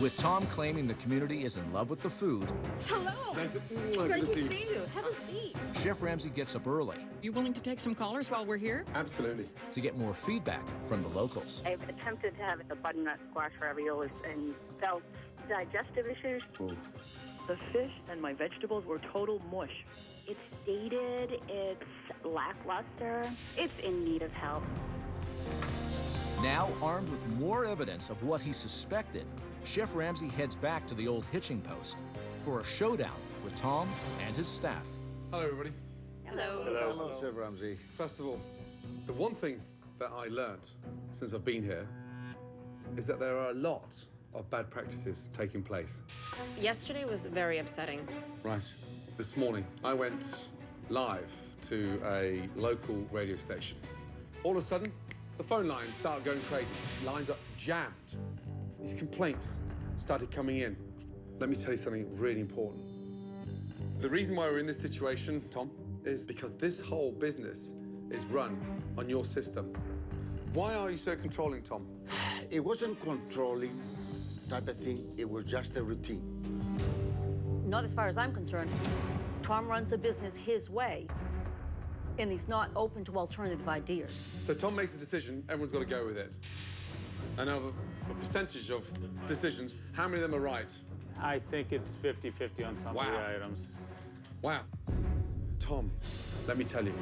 Speaker 1: With Tom claiming the community is in love with the food,
Speaker 12: Hello.
Speaker 8: Nice to,
Speaker 12: Great
Speaker 8: good
Speaker 12: to
Speaker 8: see you.
Speaker 12: see you. Have a seat.
Speaker 1: Chef Ramsay gets up early
Speaker 12: You willing to take some callers while we're here?
Speaker 8: Absolutely.
Speaker 1: to get more feedback from the locals.
Speaker 13: I've attempted to have the butternut squash raviolis and felt digestive issues.
Speaker 8: Oh.
Speaker 13: The fish and my vegetables were total mush. It's dated, it's lackluster, it's in need of help.
Speaker 1: Now, armed with more evidence of what he suspected, Chef Ramsay heads back to the old hitching post for a showdown with Tom and his staff.
Speaker 8: Hello, everybody.
Speaker 4: Hello.
Speaker 3: Hello, Chef Ramsay.
Speaker 8: First of all, the one thing that I learned since I've been here is that there are a lot of bad practices taking place.
Speaker 4: Yesterday was very upsetting.
Speaker 8: Right. This morning, I went live to a local radio station. All of a sudden, the phone lines start going crazy. Lines are jammed. These complaints started coming in. Let me tell you something really important. The reason why we're in this situation, Tom, is because this whole business is run on your system. Why are you so controlling, Tom?
Speaker 3: It wasn't controlling type of thing. It was just a routine.
Speaker 6: Not as far as I'm concerned. Tom runs a business his way, and he's not open to alternative ideas.
Speaker 8: So Tom makes a decision, everyone's got to go with it. And of a percentage of decisions, how many of them are right?
Speaker 10: I think it's 50-50 on some of the items.
Speaker 8: Wow. Tom, let me tell you,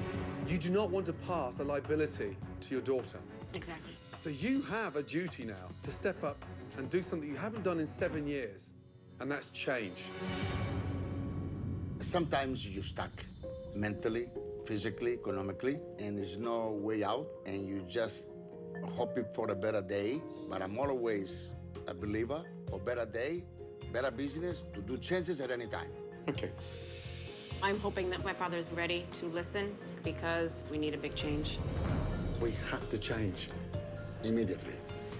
Speaker 8: you do not want to pass a liability to your daughter.
Speaker 4: Exactly.
Speaker 8: So you have a duty now to step up and do something you haven't done in 7 years, and that's change.
Speaker 3: Sometimes you're stuck mentally, physically, economically, and there's no way out, and you just hoping for a better day. But I'm always a believer of better day, better business, to do changes at any time.
Speaker 8: Okay.
Speaker 4: I'm hoping that my father's ready to listen because we need a big change.
Speaker 8: We have to change.
Speaker 3: Immediately.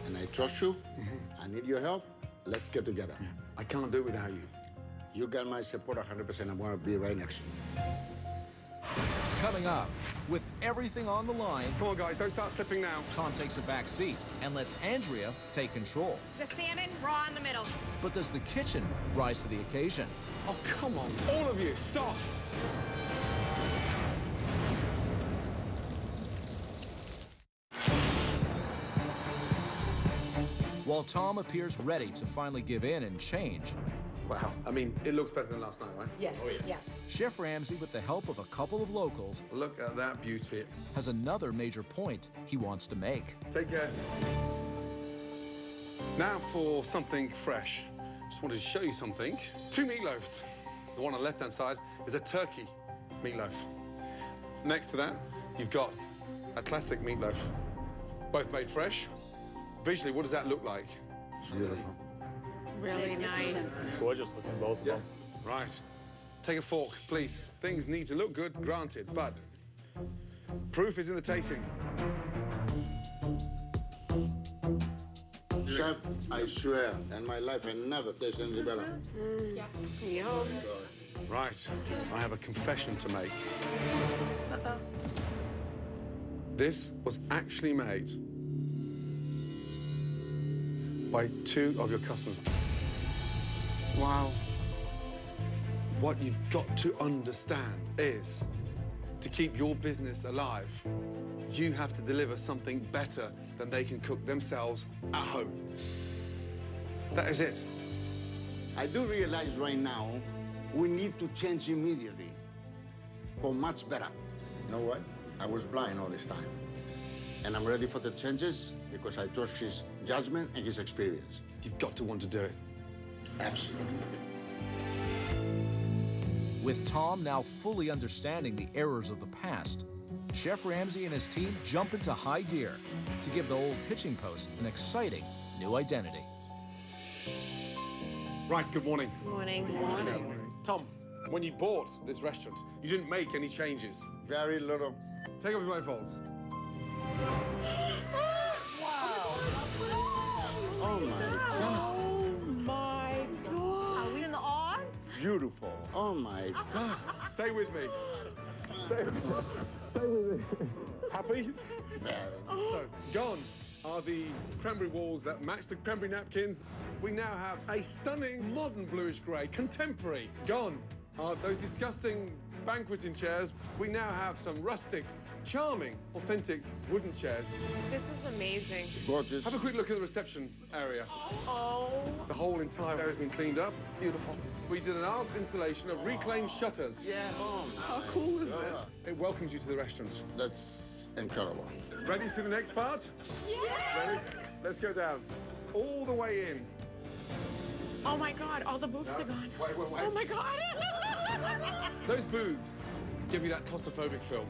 Speaker 3: And I trust you. I need your help. Let's get together.
Speaker 8: Yeah. I can't do it without you.
Speaker 3: You got my support 100%. I'm going to be right next to you.
Speaker 1: Coming up, with everything on the line,
Speaker 8: Come on, guys, don't start slipping now.
Speaker 1: Tom takes a back seat and lets Andrea take control.
Speaker 4: The salmon raw in the middle.
Speaker 1: But does the kitchen rise to the occasion?
Speaker 8: Oh, come on. All of you, stop.
Speaker 1: While Tom appears ready to finally give in and change,
Speaker 8: Wow. I mean, it looks better than last night, right?
Speaker 12: Yes.
Speaker 8: Oh,
Speaker 12: Yeah.
Speaker 1: Chef Ramsay, with the help of a couple of locals,
Speaker 8: Look at that beauty.
Speaker 1: has another major point he wants to make.
Speaker 8: Take care. Now for something fresh. Just wanted to show you something. 2 meatloaves. The one on the left-hand side is a turkey meatloaf. Next to that, you've got a classic meatloaf. Both made fresh. Visually, what does that look like?
Speaker 3: It's beautiful.
Speaker 4: Really nice.
Speaker 10: Gorgeous looking, both of them.
Speaker 8: Right. Take a fork, please. Things need to look good, granted, but proof is in the tasting.
Speaker 3: Chef, I swear, in my life, I never tasted anything better.
Speaker 4: Yum.
Speaker 8: Right. I have a confession to make. This was actually made by 2 of your customers.
Speaker 3: Wow.
Speaker 8: What you've got to understand is, to keep your business alive, you have to deliver something better than they can cook themselves at home. That is it.
Speaker 3: I do realize right now we need to change immediately for much better. You know what? I was blind all this time. And I'm ready for the changes because I trust his judgment and his experience.
Speaker 8: You've got to want to do it.
Speaker 3: Absolutely.
Speaker 1: With Tom now fully understanding the errors of the past, Chef Ramsay and his team jump into high gear to give the old hitching post an exciting new identity.
Speaker 8: Right, good morning.
Speaker 4: Good morning.
Speaker 3: Good morning.
Speaker 8: Tom, when you bought this restaurant, you didn't make any changes.
Speaker 3: Very little.
Speaker 8: Take off your blindfolds.
Speaker 3: Oh my God.
Speaker 12: Oh my God.
Speaker 6: Are we in the Oz?
Speaker 3: Beautiful. Oh my God.
Speaker 8: Stay with me. Stay with me. Stay with me. Happy? So, gone are the cranberry walls that match the cranberry napkins. We now have a stunning modern bluish grey, contemporary. Gone are those disgusting banqueting chairs. We now have some rustic, charming, authentic wooden chairs.
Speaker 4: This is amazing.
Speaker 3: Gorgeous.
Speaker 8: Have a quick look at the reception area.
Speaker 4: Oh.
Speaker 8: The whole entire area has been cleaned up. Beautiful. We did an art installation of reclaimed shutters.
Speaker 3: Yeah. Oh,
Speaker 8: How cool is this? It welcomes you to the restaurant.
Speaker 3: that's incredible.
Speaker 8: Ready to see the next part?
Speaker 4: Yes.
Speaker 8: Ready? Let's go down. All the way in.
Speaker 4: Oh my God, all the booths are gone.
Speaker 8: Wait.
Speaker 4: Oh my God.
Speaker 8: Those booths give you that claustrophobic feel.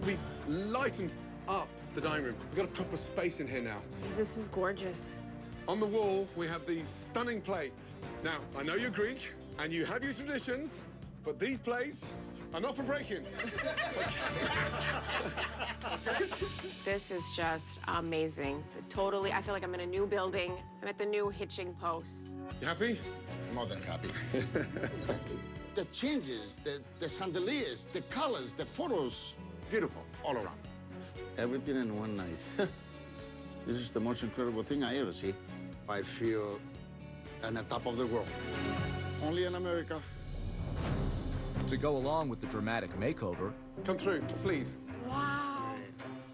Speaker 8: We've lightened up the dining room. We've got a proper space in here now.
Speaker 4: This is gorgeous.
Speaker 8: On the wall, we have these stunning plates. Now, I know you're Greek and you have your traditions, but these plates I'm not for breaking.
Speaker 4: This is just amazing. Totally, I feel like I'm in a new building. I'm at the new hitching post.
Speaker 8: You happy?
Speaker 3: More than happy. The changes, the chandeliers, the colors, the photos, beautiful all around. Everything in one night. This is the most incredible thing I ever see. I feel on the top of the world. Only in America.
Speaker 1: To go along with the dramatic makeover
Speaker 8: Come through, please.
Speaker 4: Wow.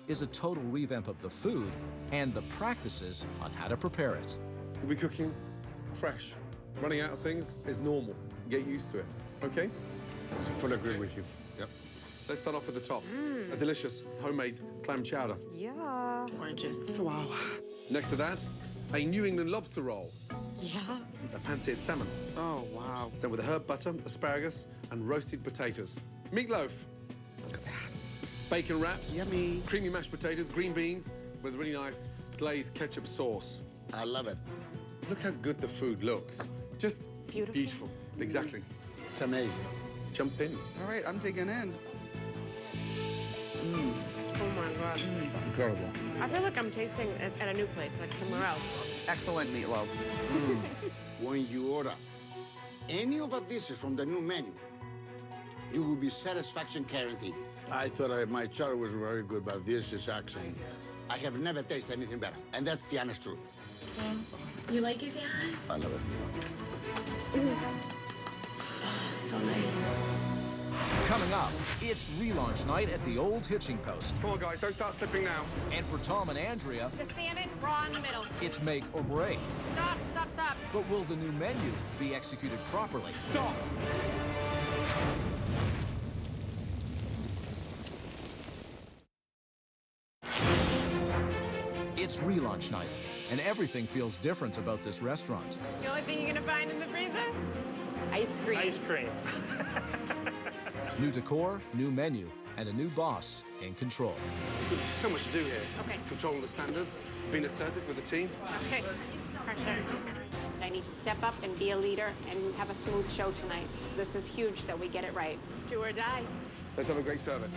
Speaker 1: is a total revamp of the food and the practices on how to prepare it.
Speaker 8: We'll be cooking fresh. Running out of things is normal. Get used to it, okay?
Speaker 3: I fully agree with you. Yep.
Speaker 8: Let's start off at the top. A delicious homemade clam chowder.
Speaker 6: Yeah.
Speaker 4: Gorgeous.
Speaker 8: Wow. Next to that, a New England lobster roll.
Speaker 6: Yeah.
Speaker 8: A pan-seared salmon.
Speaker 9: Oh, wow.
Speaker 8: Then with herb butter, asparagus, and roasted potatoes. Meatloaf. Look at that. Bacon wrapped.
Speaker 9: Yummy.
Speaker 8: Creamy mashed potatoes, green beans, with really nice glazed ketchup sauce.
Speaker 3: I love it.
Speaker 8: Look how good the food looks. Just
Speaker 4: Beautiful.
Speaker 8: beautiful. Exactly.
Speaker 3: It's amazing.
Speaker 8: Jump in.
Speaker 9: All right, I'm digging in.
Speaker 4: Oh my God.
Speaker 3: Incredible.
Speaker 4: I feel like I'm tasting at a new place, like somewhere else.
Speaker 9: Excellent meatloaf.
Speaker 3: When you order any of the dishes from the new menu, you will be satisfaction guaranteed. I thought my chowder was very good, but this is actually, I have never tasted anything better. And that's the honest truth.
Speaker 4: You like it, Dad?
Speaker 3: I love it.
Speaker 4: So nice.
Speaker 1: Coming up, it's relaunch night at the old hitching post.
Speaker 8: Come on, guys, don't start slipping now.
Speaker 1: And for Tom and Andrea,
Speaker 4: The salmon, raw in the middle.
Speaker 1: it's make or break.
Speaker 4: Stop, stop, stop.
Speaker 1: But will the new menu be executed properly?
Speaker 8: Stop!
Speaker 1: It's relaunch night, and everything feels different about this restaurant.
Speaker 4: The only thing you're gonna find in the freezer? Ice cream.
Speaker 7: Ice cream.
Speaker 1: New decor, new menu, and a new boss in control.
Speaker 8: There's so much to do here.
Speaker 4: Okay.
Speaker 8: Controlling the standards, being assertive with the team.
Speaker 4: Okay. Pressure. I need to step up and be a leader and have a smooth show tonight. This is huge that we get it right. It's do or die.
Speaker 8: Let's have a great service.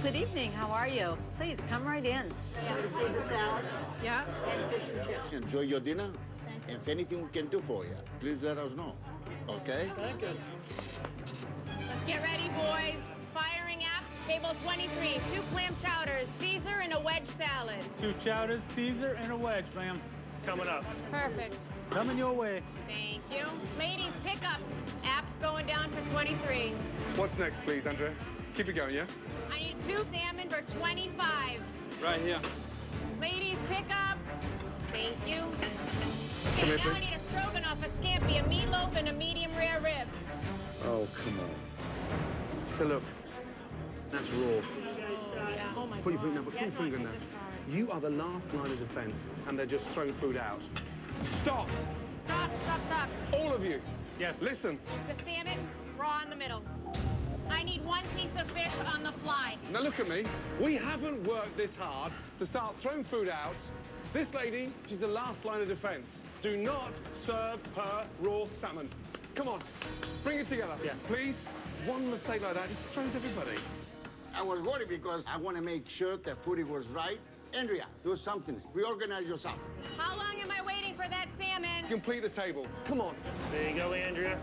Speaker 6: Good evening. How are you? Please come right in. Yeah, the Caesar salad.
Speaker 4: Yeah?
Speaker 3: And fish and chips. Enjoy your dinner. If anything we can do for you, please let us know. Okay?
Speaker 10: Thank you.
Speaker 4: Let's get ready, boys. Firing apps, table 23. 2 clam chowders, Caesar, and a wedge salad.
Speaker 10: 2 chowders, Caesar, and a wedge, ma'am.
Speaker 7: Coming up.
Speaker 4: Perfect.
Speaker 10: Coming your way.
Speaker 4: Thank you. Ladies, pick up. Apps going down for 23.
Speaker 8: What's next, please, Andrea? Keep it going, yeah?
Speaker 4: I need 2 salmon for 25.
Speaker 10: Right here.
Speaker 4: Ladies, pick up. Thank you.
Speaker 8: Come
Speaker 4: Okay,
Speaker 8: here,
Speaker 4: now I
Speaker 8: please.
Speaker 4: need a stroganoff, a scampi, a meatloaf, and a medium rare rib.
Speaker 3: Oh, come on.
Speaker 8: So look, that's raw.
Speaker 4: Oh my
Speaker 8: Put your
Speaker 4: God.
Speaker 8: finger, put your finger in there. You are the last line of defense, and they're just throwing food out. Stop!
Speaker 4: Stop, stop, stop.
Speaker 8: All of you.
Speaker 10: Yes.
Speaker 8: Listen.
Speaker 4: The salmon, raw in the middle. I need 1 piece of fish on the fly.
Speaker 8: Now look at me. We haven't worked this hard to start throwing food out. This lady, she's the last line of defense. Do not serve her raw salmon. Come on, bring it together.
Speaker 10: Yeah.
Speaker 8: Please. One mistake like that just throws everybody.
Speaker 3: I was worried because I want to make sure the food was right. Andrea, do something. Reorganize yourself.
Speaker 4: How long am I waiting for that salmon?
Speaker 8: Complete the table. Come on.
Speaker 7: There you go, Andrea.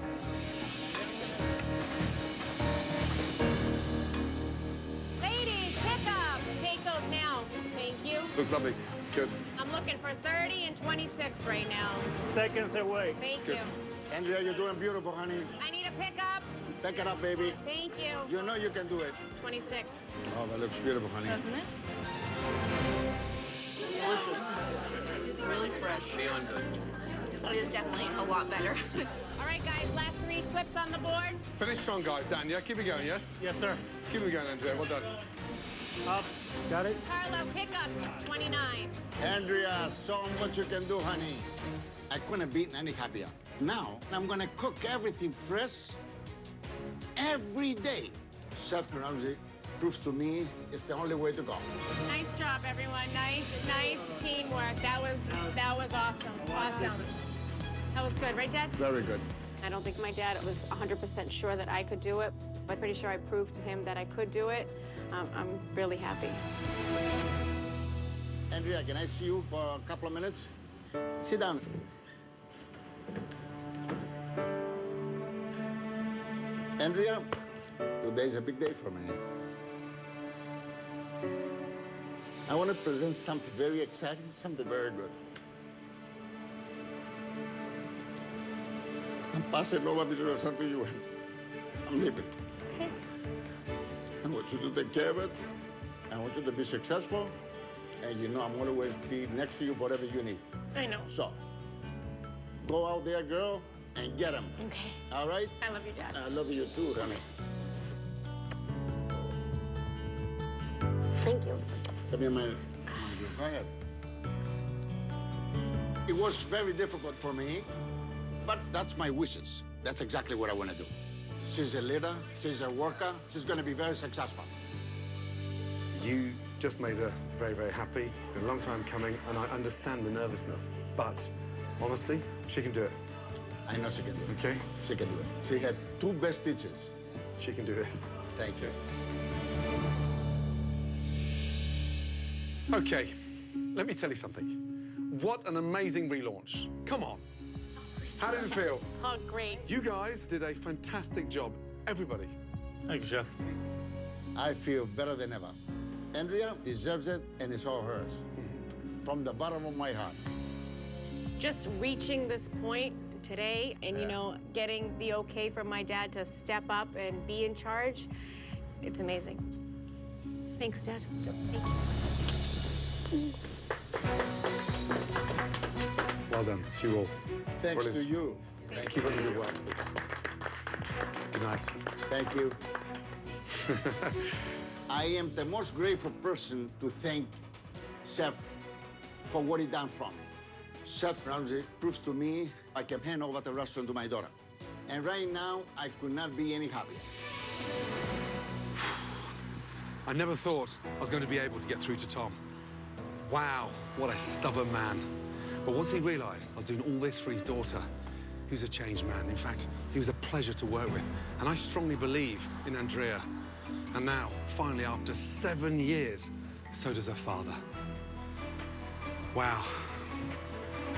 Speaker 4: Ladies, pick up. Take those now. Thank you.
Speaker 8: Looks lovely. Good.
Speaker 4: I'm looking for 30 and 26 right now.
Speaker 7: Seconds away.
Speaker 4: Thank
Speaker 8: Good.
Speaker 4: you.
Speaker 3: Andrea, you're doing beautiful, honey.
Speaker 4: I need a pickup.
Speaker 3: Pick it up, baby.
Speaker 4: Thank you.
Speaker 3: You know you can do it.
Speaker 4: 26.
Speaker 3: Oh, that looks beautiful, honey.
Speaker 6: Doesn't it?
Speaker 12: Delicious. Really fresh. Beyond good.
Speaker 4: It is definitely a lot better. All right, guys, last 3 slips on the board.
Speaker 8: Finish strong, guys. Dan, yeah? Keep it going, yes?
Speaker 10: Yes, sir.
Speaker 8: Keep it going, Andrea. Well done.
Speaker 10: Up. Got it?
Speaker 4: Carlo, pick up. 29.
Speaker 3: Andrea, show 'em what you can do, honey. I couldn't beat any happier. Now, I'm gonna cook everything fresh every day. Chef Ramsay proves to me it's the only way to go.
Speaker 4: Nice job, everyone. Nice teamwork. That was awesome. Awesome. That was good, right, Dad?
Speaker 3: Very good.
Speaker 4: I don't think my dad was 100% sure that I could do it, but pretty sure I proved to him that I could do it. I'm really happy.
Speaker 3: Andrea, can I see you for a couple of minutes? Sit down. Andrea, today's a big day for me. I want to present something very exciting, something very good. I'm passing over this result to you. I'm leaving.
Speaker 4: Okay.
Speaker 3: I want you to take care of it. I want you to be successful. And you know I'm always be next to you for whatever you need.
Speaker 4: I know.
Speaker 3: So, go out there, girl, and get him.
Speaker 4: Okay.
Speaker 3: All right?
Speaker 4: I love you, Dad.
Speaker 3: I love you too, honey.
Speaker 4: Thank you.
Speaker 3: Come here, my... Go ahead. It was very difficult for me, but that's my wishes. That's exactly what I want to do. She's a leader, she's a worker, she's going to be very successful.
Speaker 8: You just made her very, very happy. It's been a long time coming, and I understand the nervousness. But honestly, she can do it.
Speaker 3: I know she can do it.
Speaker 8: Okay?
Speaker 3: She can do it. She had two best teachers.
Speaker 8: She can do this.
Speaker 3: Thank you.
Speaker 8: Okay, let me tell you something. What an amazing relaunch. Come on. How did it feel?
Speaker 4: Oh, great.
Speaker 8: You guys did a fantastic job. Everybody.
Speaker 10: Thank you, Chef.
Speaker 3: I feel better than ever. Andrea deserves it, and it's all hers. From the bottom of my heart.
Speaker 4: Just reaching this point today and, you know, getting the okay from my dad to step up and be in charge, it's amazing. Thanks, Dad. Thank you.
Speaker 8: Well done to you all.
Speaker 3: Thanks
Speaker 8: Brilliant.
Speaker 3: to you. Thank
Speaker 8: Keep
Speaker 3: you.
Speaker 8: up the good work. Good night.
Speaker 3: Thank you. I am the most grateful person to thank Chef for what he done for me. Chef Ramsay proves to me I can hand over the restaurant to my daughter. And right now, I could not be any happier.
Speaker 8: I never thought I was going to be able to get through to Tom. Wow, what a stubborn man. But once he realized I was doing all this for his daughter, he was a changed man. In fact, he was a pleasure to work with. And I strongly believe in Andrea. And now, finally, after 7 years, so does her father. Wow.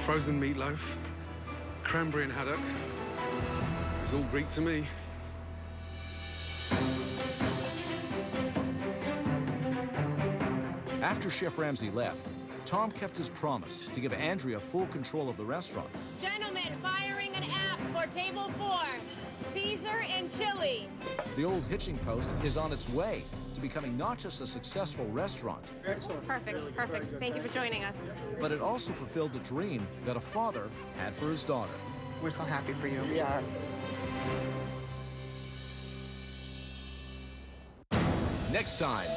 Speaker 8: Frozen meatloaf, cranberry and haddock. It's all Greek to me.
Speaker 1: After Chef Ramsay left, Tom kept his promise to give Andrea full control of the restaurant.
Speaker 4: Gentlemen, firing an app for table 4, Caesar and chili.
Speaker 1: The old hitching post is on its way to becoming not just a successful restaurant,
Speaker 4: Perfect, perfect. Thank you for joining us.
Speaker 1: but it also fulfilled the dream that a father had for his daughter.
Speaker 9: We're so happy for you.
Speaker 3: We are.
Speaker 1: Next time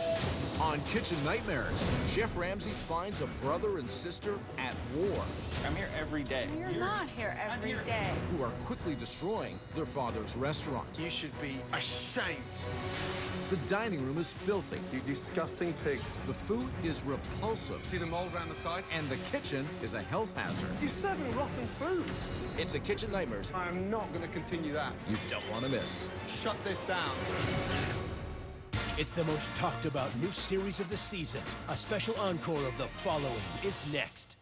Speaker 1: on Kitchen Nightmares, Chef Ramsay finds a brother and sister at war
Speaker 12: I'm here every day.
Speaker 11: You're not here every day.
Speaker 1: who are quickly destroying their father's restaurant.
Speaker 12: You should be ashamed.
Speaker 1: The dining room is filthy.
Speaker 8: You disgusting pigs.
Speaker 1: The food is repulsive.
Speaker 8: See the mold around the side?
Speaker 1: And the kitchen is a health hazard.
Speaker 8: You're serving rotten food.
Speaker 1: It's a Kitchen Nightmares
Speaker 8: I am not going to continue that.
Speaker 1: you don't want to miss.
Speaker 8: Shut this down.
Speaker 14: It's the most talked about new series of the season. A special encore of The Following is next.